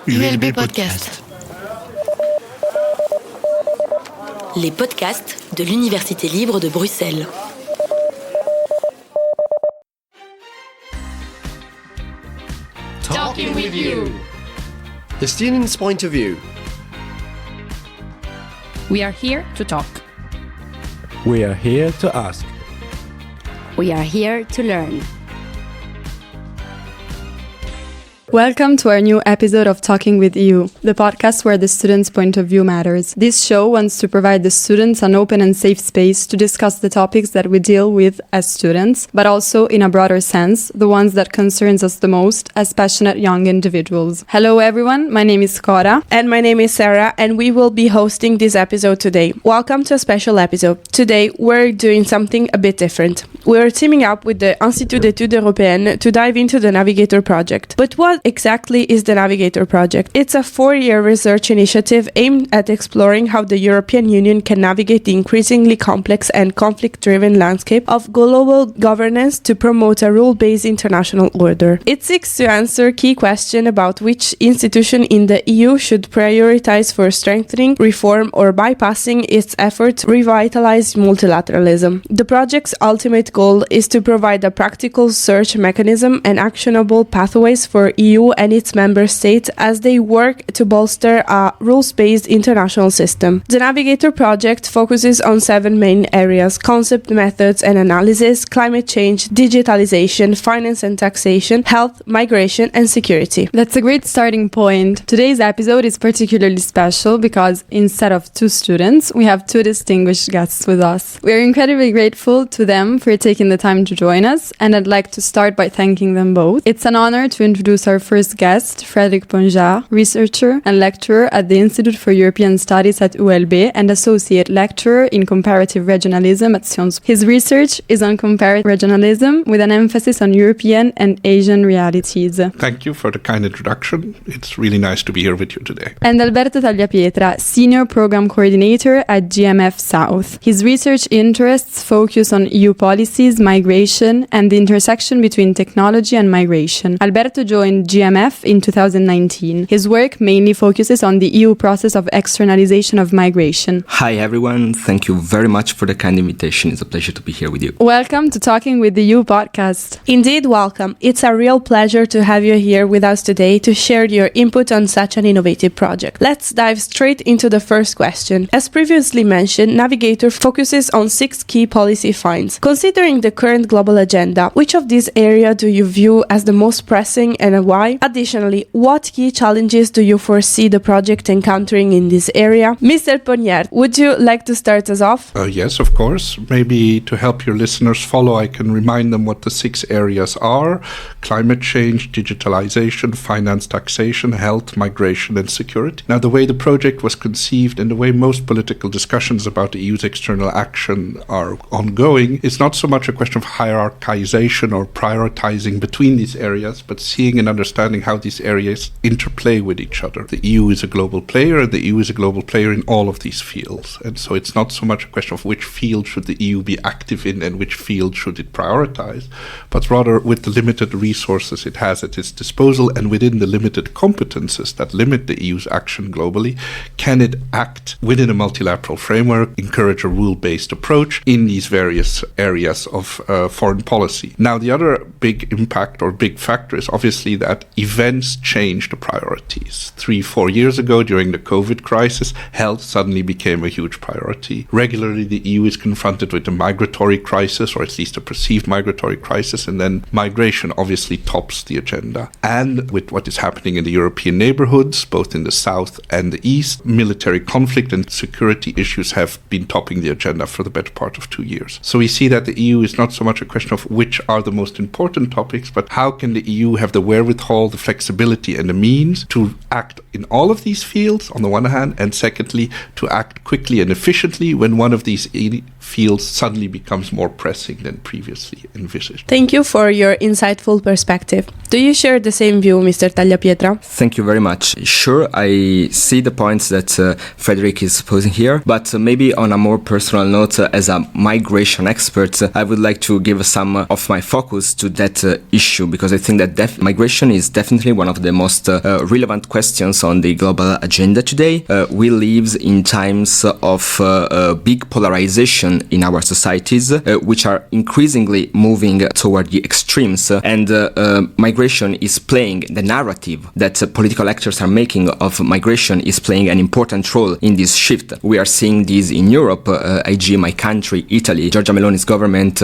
ULB Podcast. Les podcasts de l'Université libre de Bruxelles. Talking with you. The student's point of view. We are here to talk. We are here to ask. We are here to learn. Welcome to our new episode of Talking with You, the podcast where the student's point of view matters. This show wants to provide the students an open and safe space to discuss the topics that we deal with as students, but also, in a broader sense, the ones that concerns us the most as passionate young individuals. Hello everyone, my name is Cora. And my name is Sarah, and we will be hosting this episode today. Welcome to a special episode. Today, we're doing something a bit different. We're teaming up with the Institut d'études européennes to dive into the Navigator Project. But what exactly is the Navigator Project? It's a 4-year research initiative aimed at exploring how the European Union can navigate the increasingly complex and conflict-driven landscape of global governance to promote a rule-based international order. It seeks to answer key questions about which institution in the EU should prioritize for strengthening, reform, or bypassing its efforts to revitalise multilateralism. The project's ultimate goal is to provide a practical search mechanism and actionable pathways for EU and its member states as they work to bolster a rules-based international system. The Navigator Project focuses on 7 main areas: concept, methods and analysis, climate change, digitalisation, finance and taxation, health, migration and security. That's a great starting point. Today's episode is particularly special because instead of 2 students, we have 2 distinguished guests with us. We are incredibly grateful to them for taking the time to join us, and I'd like to start by thanking them both. It's an honor to introduce our first guest, Frederik Ponjaert, researcher and lecturer at the Institute for European Studies at ULB and associate lecturer in comparative regionalism at SciencesPo. His research is on comparative regionalism with an emphasis on European and Asian realities. Thank you for the kind introduction. It's really nice to be here with you today. And Alberto Tagliapietra, senior program coordinator at GMF South. His research interests focus on EU policies, migration, and the intersection between technology and migration. Alberto joined GMF in 2019. His work mainly focuses on the EU process of externalization of migration. Hi everyone, thank you very much for the kind invitation. It's a pleasure to be here with you. Welcome to Talking with the EU podcast. Indeed, welcome. It's a real pleasure to have you here with us today to share your input on such an innovative project. Let's dive straight into the first question. As previously mentioned, Navigator focuses on 6 key policy finds. Considering the current global agenda, which of these areas do you view as the most pressing and why? Additionally, what key challenges do you foresee the project encountering in this area? Mr. Ponjaert, would you like to start us off? Yes, of course. Maybe to help your listeners follow, I can remind them what the 6 areas are: climate change, digitalisation, finance, taxation, health, migration and security. Now, the way the project was conceived and the way most political discussions about the EU's external action are ongoing is not so much a question of hierarchization or prioritizing between these areas, but seeing and understanding how these areas interplay with each other. The EU is a global player, and the EU is a global player in all of these fields. And so it's not so much a question of which field should the EU be active in and which field should it prioritize, but rather with the limited resources it has at its disposal and within the limited competences that limit the EU's action globally, can it act within a multilateral framework, encourage a rule-based approach in these various areas of foreign policy. Now, the other big impact or big factor is obviously that events change the priorities. 3-4 years ago, during the COVID crisis, health suddenly became a huge priority. Regularly, the EU is confronted with a migratory crisis, or at least a perceived migratory crisis, and then migration obviously tops the agenda. And with what is happening in the European neighborhoods, both in the south and the east, military conflict and security issues have been topping the agenda for the better part of 2 years. So we see that the EU is not so much a question of which are the most important topics, but how can the EU have the wherewithal, the flexibility and the means to act in all of these fields on the one hand, and secondly, to act quickly and efficiently when one of these fields suddenly becomes more pressing than previously envisaged. Thank you for your insightful perspective. Do you share the same view, Mr. Tagliapietra? Thank you very much. Sure, I see the points that Frederik is posing here, but maybe on a more personal note, as a migration expert, I would like to give some of my focus to that issue, because I think that migration is definitely one of the most relevant questions importance on the global agenda today. We live in times of big polarization in our societies, which are increasingly moving toward the extremes, and migration is playing the narrative that political actors are making of migration is playing an important role in this shift. We are seeing this in Europe, i.e. my country, Italy. Giorgia Meloni's government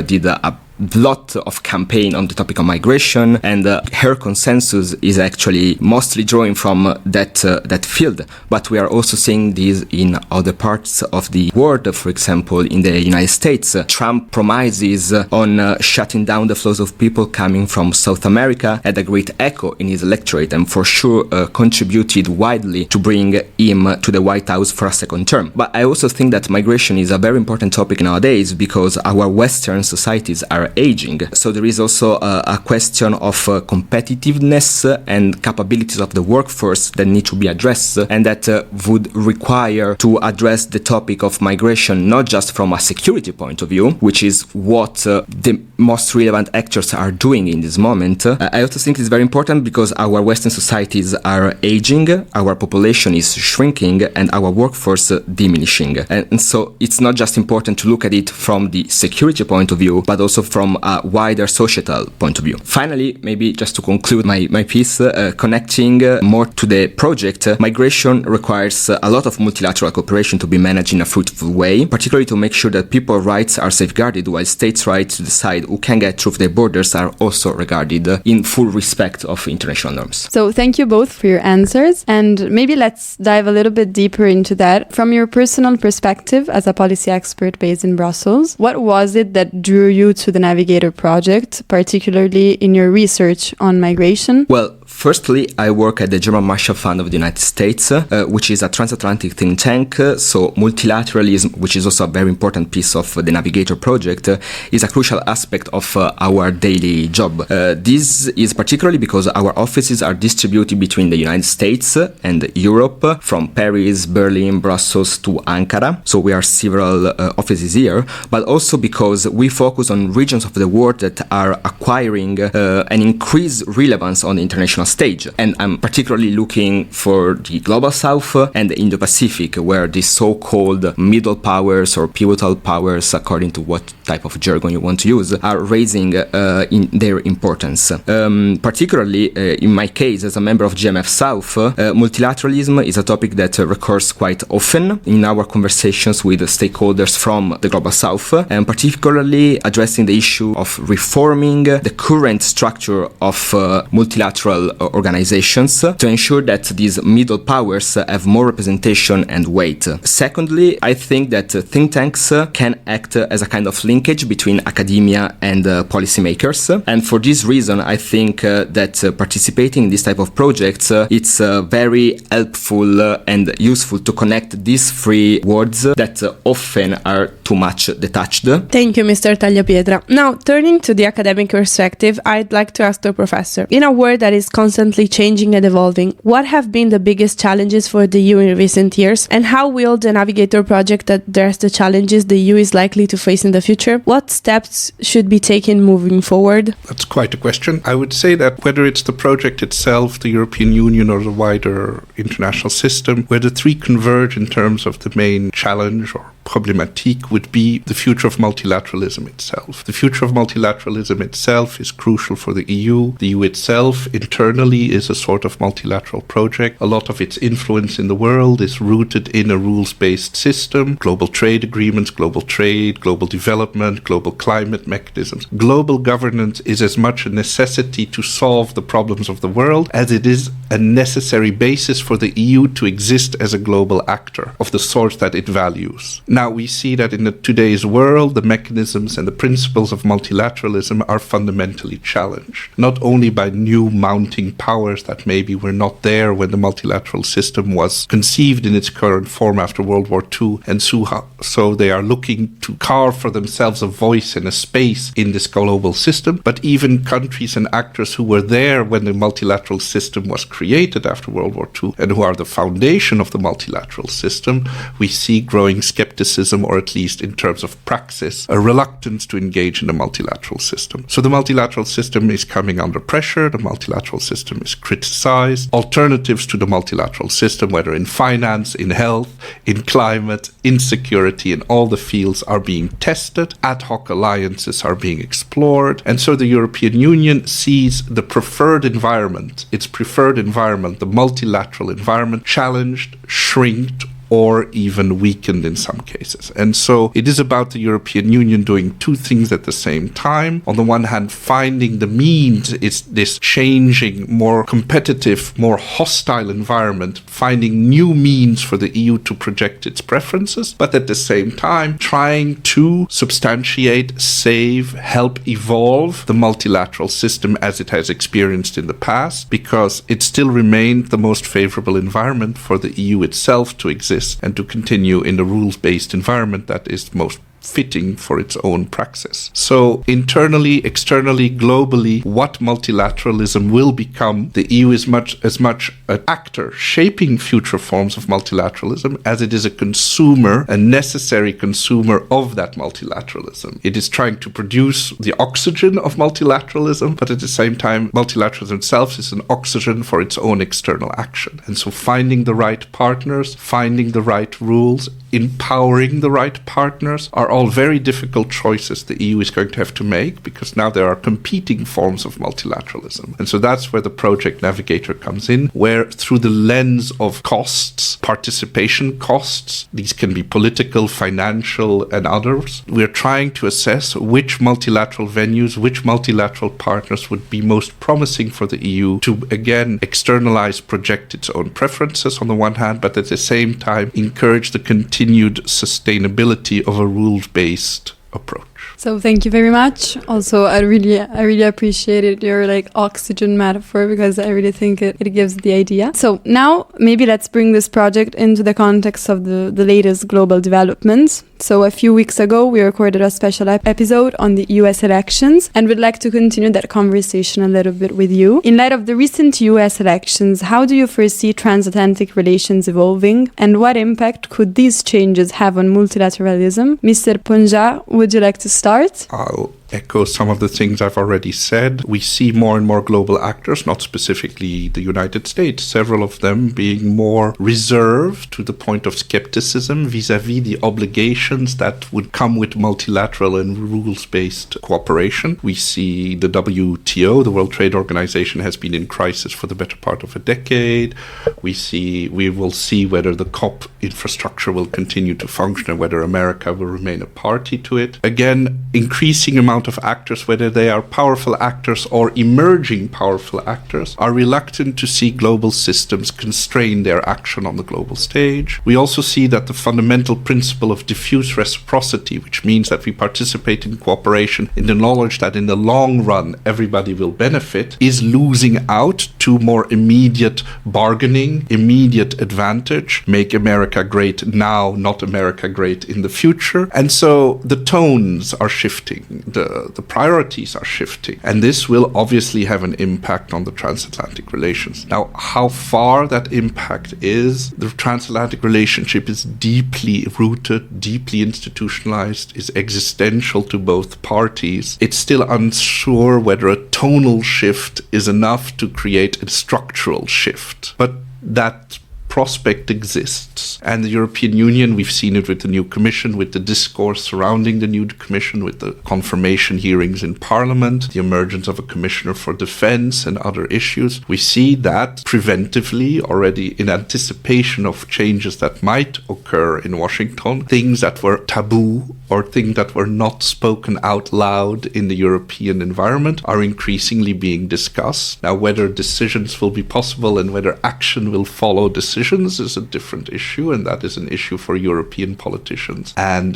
did a lot of campaign on the topic of migration, and her consensus is actually mostly drawing from that field. But we are also seeing this in other parts of the world. For example, in the United States, Trump promises on shutting down the flows of people coming from South America had a great echo in his electorate, and for sure contributed widely to bring him to the White House for a second term. But I also think that migration is a very important topic nowadays because our Western societies are aging. So there is also a question of competitiveness and capabilities of the workforce that need to be addressed, and that would require to address the topic of migration not just from a security point of view, which is what the most relevant actors are doing in this moment. I also think it's very important because our Western societies are aging, our population is shrinking, and our workforce diminishing. And so it's not just important to look at it from the security point of view, but also from a wider societal point of view. Finally, maybe just to conclude my piece, connecting more to the project, migration requires a lot of multilateral cooperation to be managed in a fruitful way, particularly to make sure that people's rights are safeguarded while states' rights to decide who can get through their borders are also regarded in full respect of international norms. So thank you both for your answers, and maybe let's dive a little bit deeper into that. From your personal perspective as a policy expert based in Brussels, what was it that drew you to the Navigator Project, particularly in your research on migration? Well, firstly, I work at the German Marshall Fund of the United States, which is a transatlantic think tank. So multilateralism, which is also a very important piece of the Navigator Project, is a crucial aspect of our daily job. This is particularly because our offices are distributed between the United States and Europe, from Paris, Berlin, Brussels to Ankara. So we are several offices here, but also because we focus on regions of the world that are acquiring an increased relevance on the international stage. And I'm particularly looking for the Global South and the Indo-Pacific, where the so-called middle powers or pivotal powers, according to what type of jargon you want to use, are raising in their importance. Particularly, in my case, as a member of GMF South, multilateralism is a topic that recurs quite often in our conversations with stakeholders from the Global South, and particularly addressing the issue of reforming the current structure of multilateral organizations to ensure that these middle powers have more representation and weight. Secondly, I think that think tanks can act as a kind of linkage between academia and policymakers, and for this reason I think that participating in this type of projects it's very helpful and useful to connect these three words that often are too much detached. Thank you, Mr. Tagliapietra. Now, turning to the academic perspective, I'd like to ask the professor, in a world that is constantly changing and evolving, what have been the biggest challenges for the EU in recent years, and how will the Navigator Project address the challenges the EU is likely to face in the future? What steps should be taken moving forward? That's quite a question. I would say that whether it's the project itself, the European Union, or the wider international system, where the three converge in terms of the main challenge or problematique would be the future of multilateralism itself. The future of multilateralism itself is crucial for the EU. The EU itself internally is a sort of multilateral project. A lot of its influence in the world is rooted in a rules-based system, global trade agreements, global trade, global development, global climate mechanisms. Global governance is as much a necessity to solve the problems of the world as it is a necessary basis for the EU to exist as a global actor of the sort that it values. Now, we see that in today's world, the mechanisms and the principles of multilateralism are fundamentally challenged, not only by new mounting powers that maybe were not there when the multilateral system was conceived in its current form after World War II, and so they are looking to carve for themselves a voice and a space in this global system, but even countries and actors who were there when the multilateral system was created after World War II and who are the foundation of the multilateral system, we see growing skepticism skepticism, or at least in terms of praxis, a reluctance to engage in the multilateral system. So the multilateral system is coming under pressure. The multilateral system is criticized. Alternatives to the multilateral system, whether in finance, in health, in climate, in security, in all the fields, are being tested. Ad hoc alliances are being explored. And so the European Union sees the preferred environment, the multilateral environment, challenged, shrinked, or even weakened in some cases. And so it is about the European Union doing two things at the same time. On the one hand, finding the means, it's this changing, more competitive, more hostile environment, finding new means for the EU to project its preferences, but at the same time, trying to substantiate, save, help evolve the multilateral system as it has experienced in the past, because it still remained the most favorable environment for the EU itself to exist and to continue in the rules-based environment that is most fitting for its own praxis. So internally, externally, globally, what multilateralism will become, the EU is as much an actor shaping future forms of multilateralism as it is a consumer, a necessary consumer of that multilateralism. It is trying to produce the oxygen of multilateralism, but at the same time, multilateralism itself is an oxygen for its own external action. And so finding the right partners, finding the right rules, empowering the right partners are all very difficult choices the EU is going to have to make, because now there are competing forms of multilateralism. And so that's where the project Navigator comes in, where through the lens of costs, participation costs, these can be political, financial, and others, we're trying to assess which multilateral venues, which multilateral partners would be most promising for the EU to, again, externalize, project its own preferences on the one hand, but at the same time encourage the continued sustainability of a rules-based approach. So thank you very much. Also, I really appreciated your oxygen metaphor, because I really think it gives the idea. So now maybe let's bring this project into the context of the latest global developments. So a few weeks ago, we recorded a special episode on the US elections, and we'd like to continue that conversation a little bit with you. In light of the recent US elections, how do you foresee transatlantic relations evolving, and what impact could these changes have on multilateralism? Mr. Ponjaert, would you like to start? I'll echo some of the things I've already said. We see more and more global actors, not specifically the United States, several of them being more reserved to the point of skepticism vis-à-vis the obligations that would come with multilateral and rules-based cooperation. We see the WTO, the World Trade Organization, has been in crisis for the better part of a decade. We will see whether the COP infrastructure will continue to function and whether America will remain a party to it. Again, increasing amount of actors, whether they are powerful actors or emerging powerful actors, are reluctant to see global systems constrain their action on the global stage. We also see that the fundamental principle of diffuse reciprocity, which means that we participate in cooperation in the knowledge that in the long run everybody will benefit, is losing out to more immediate bargaining, immediate advantage, make America great now, not America great in the future. And so the tones are shifting. The priorities are shifting, and this will obviously have an impact on the transatlantic relations. Now, how far that impact is, the transatlantic relationship is deeply rooted, deeply institutionalized, is existential to both parties. It's still unsure whether a tonal shift is enough to create a structural shift, but that prospect exists. And the European Union, we've seen it with the new Commission, with the discourse surrounding the new Commission, with the confirmation hearings in Parliament, the emergence of a Commissioner for Defence and other issues. We see that preventively, already in anticipation of changes that might occur in Washington, things that were taboo or things that were not spoken out loud in the European environment are increasingly being discussed. Now, whether decisions will be possible and whether action will follow decisions is a different issue, and that is an issue for European politicians and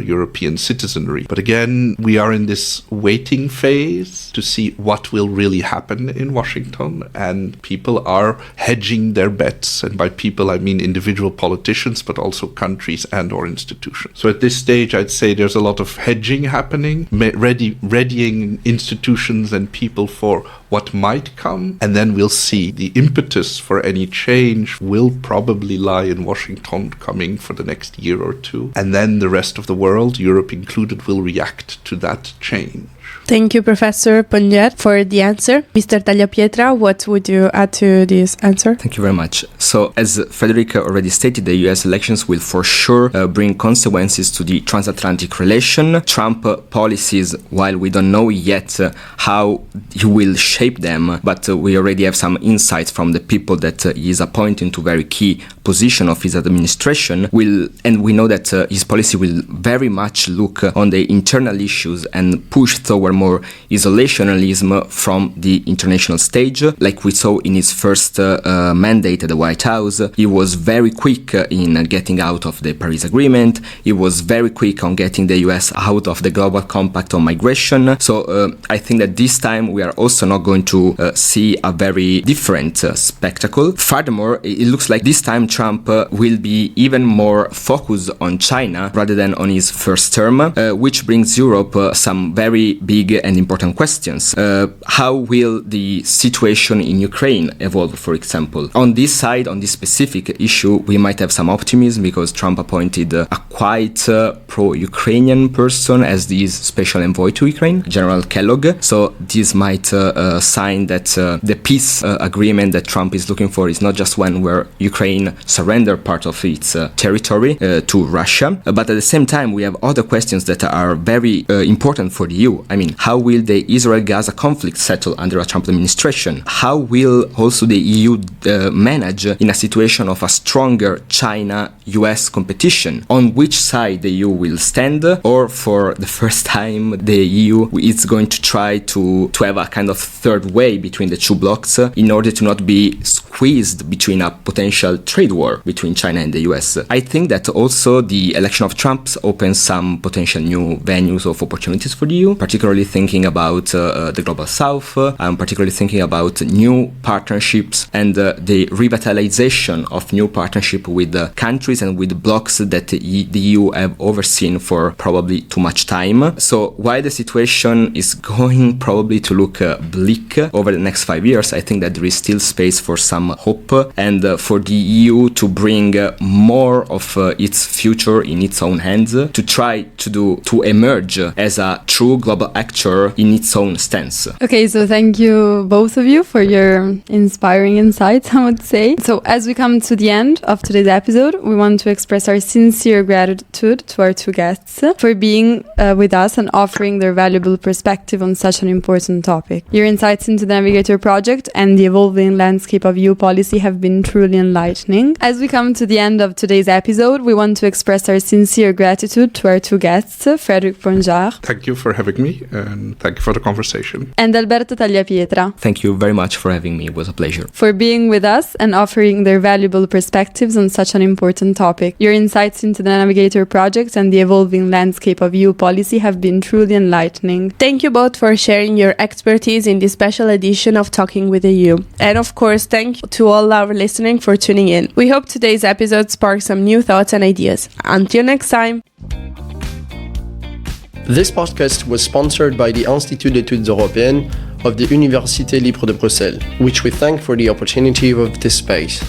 European citizenry. But again, we are in this waiting phase to see what will really happen in Washington, and people are hedging their bets. And by people, I mean individual politicians, but also countries and or institutions. So at this stage, I'd say there's a lot of hedging happening, readying institutions and people for what might come, and then we'll see. The impetus for any change will probably lie in Washington coming for the next year or two. And then the rest of the world, Europe included, will react to that change. Thank you, Professor Ponjaert, for the answer. Mr. Tagliapietra, what would you add to this answer? Thank you very much. So, as Frederik already stated, the US elections will for sure bring consequences to the transatlantic relation. Trump policies, while we don't know yet how he will shape them, but we already have some insights from the people that he is appointing to very key position of his administration, and we know that his policy will very much look on the internal issues and push toward more isolationism from the international stage. Like we saw in his first mandate at the White House, he was very quick in getting out of the Paris Agreement. He was very quick on getting the US out of the Global Compact on migration. So I think that this time we are also not going to see a very different spectacle. Furthermore, it looks like this time Trump will be even more focused on China rather than on his first term, which brings Europe some very big and important questions. How will the situation in Ukraine evolve, for example? On this side, on this specific issue, we might have some optimism because Trump appointed a quite pro-Ukrainian person as the special envoy to Ukraine, General Kellogg. So this might sign that the peace agreement that Trump is looking for is not just one where Ukraine surrender part of its territory to Russia, but at the same time we have other questions that are very important for the EU. I mean, how will the Israel-Gaza conflict settle under a Trump administration? How will also the EU manage in a situation of a stronger China-US competition? On which side the EU will stand? Or for the first time the EU is going to try to have a kind of third way between the two blocks in order to not be squeezed between a potential trade war between China and the US. I think that also the election of Trump opens some potential new venues of opportunities for the EU, particularly thinking about the Global South. I'm particularly thinking about new partnerships and the revitalization of new partnership with countries and with blocs that the EU have overseen for probably too much time. So while the situation is going probably to look bleak over the next 5 years, I think that there is still space for some hope and for the EU to bring more of its future in its own hands, to try to emerge as a true global actor in its own stance. Okay, so thank you both of you for your inspiring insights, I would say. So as we come to the end of today's episode, we want to express our sincere gratitude to our two guests for being with us and offering their valuable perspective on such an important topic. Your insights into the Navigator Project and the evolving landscape of EU policy have been truly enlightening. As we come to the end of today's episode, we want to express our sincere gratitude to our two guests, Frederik Ponjaert. Thank you for having me, and thank you for the conversation. And Alberto Tagliapietra. Thank you very much for having me. It was a pleasure. For being with us and offering their valuable perspectives on such an important topic. Your insights into the Navigator Project and the evolving landscape of EU policy have been truly enlightening. Thank you both for sharing your expertise in this special edition of Talking with the EU. And of course, thank you to all our listening for tuning in. We hope today's episode sparks some new thoughts and ideas. Until next time. This podcast was sponsored by the Institut d'études européennes of the Université Libre de Bruxelles, which we thank for the opportunity of this space.